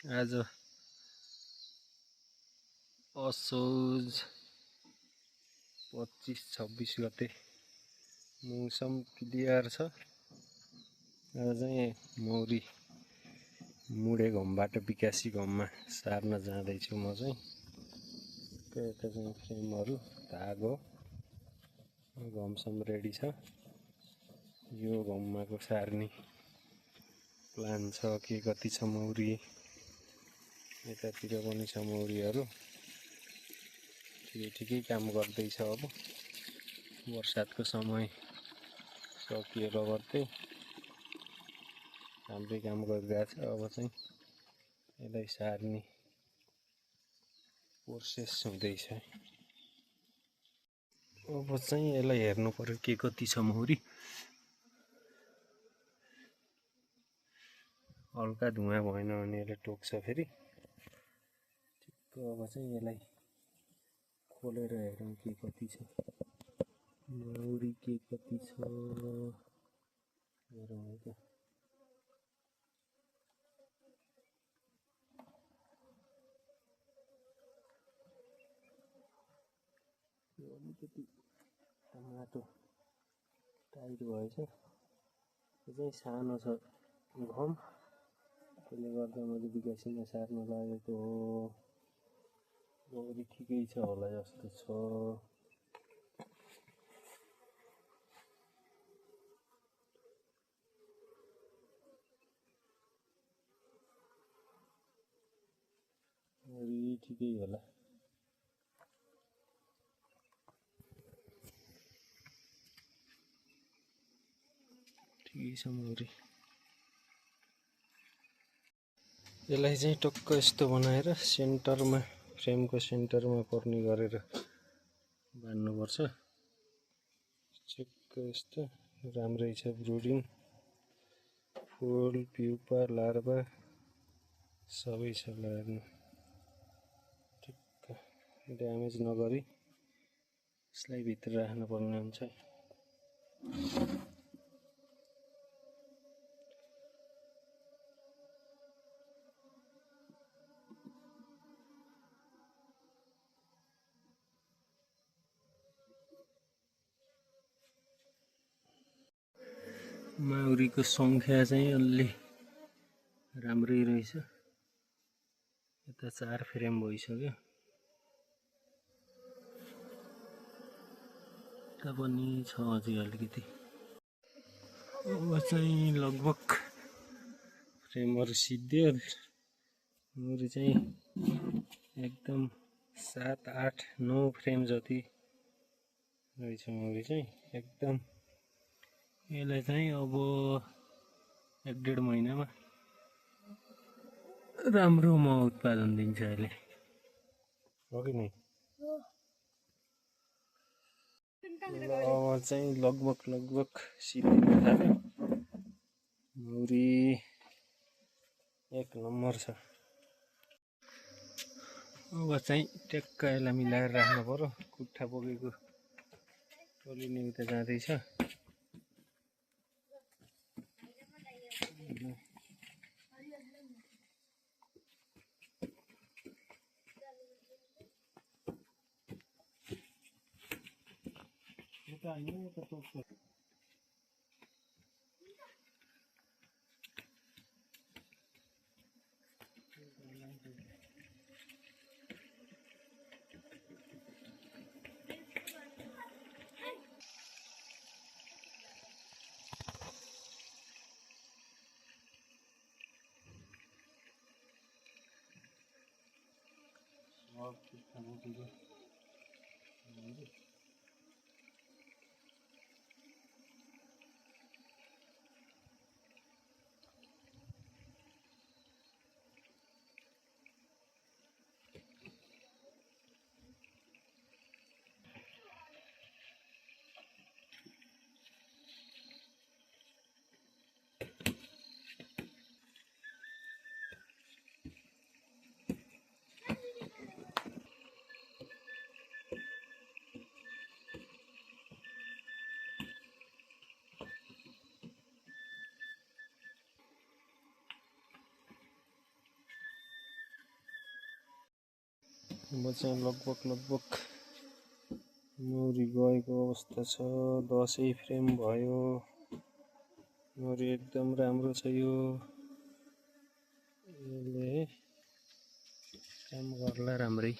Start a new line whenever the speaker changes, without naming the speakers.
आज असोज 25-26 गते मौसम क्लियर छ। आज चाहिँ मौरी मुडे घमबाट विकासी घममा सार्न जाँदैछु म चाहिँ। यता चाहिँ फ्रेमहरू धागो घमसम्म रेडी छ। यो घममाको सार्ने प्लान छ के कति छ मौरी। यतातिर पनि छ मौरीहरू। ठिकै काम गर्दैछ। अब बर्सातको समय सकियो लगत्तै राम्रै काम गरिरहेछ। अब चाहिँ यसलाई सार्ने प्रोसेस हुँदैछ। अब चाहिँ यसलाई हेर्नु पर्यो के कति छ मौरी। हल्का धुवा भएन भने यसले टोक्छ फेरि। ठिक्क अब चाहिँ यसलाई खोलेर हेरौँ के कति छ मौरी के कति छ हेरौँ है त। अलिकति माटो टाइट भएछ। यो चाहिँ सानो छ घम, त्यसले गर्दा मैले विकासीमा सार्न लागेको हो। मौरी ठिकै छ होला जस्तो छ। मौरी ठिकै होला। ठिकै छ मौरी। यसलाई चाहिँ टक्क यस्तो बनाएर सेन्टरमा फ्रेमको सेन्टरमा पर्ने गरेर बान्नुपर्छ। चेक्क यस्तो राम्रै छ ब्रुडिङ। फुल प्युपा लार्भा सबै छ। हेर्नु ठिक्क ड्यामेज नगरी यसलाई भित्र राख्नुपर्ने हुन्छ। मौरीको सङ्ख्या चाहिँ अलि राम्रै रहेछ। यता 4 फ्रेम भइसक्यो। यता पनि छ अझै अलिकति। अब चाहिँ लगभग फ्रेमहरू सिद्धियो। मौरी चाहिँ एकदम 7, 8, 9 फ्रेम जति रहेछ मौरी चाहिँ एकदम। यसलाई चाहिँ अब 1-1.5 महिनामा राम्रो उत्पादन दिन्छ यसले, हो कि नै? अब चाहिँ लगभग सिद्धिन थाल्यो। मौरी 1 नम्बर छ। अब चाहिँ ट्याक्क यसलाई मिलाएर राख्नु पर्यो। कुट्ठा बोकेको टोली नै उता जाँदैछ। अब चाहिँ लगभग मौरी गएको अवस्था छ। 10 फ्रेम भयो। मौरी एकदम राम्रो छ यो। यसले काम गर्ला राम्रै।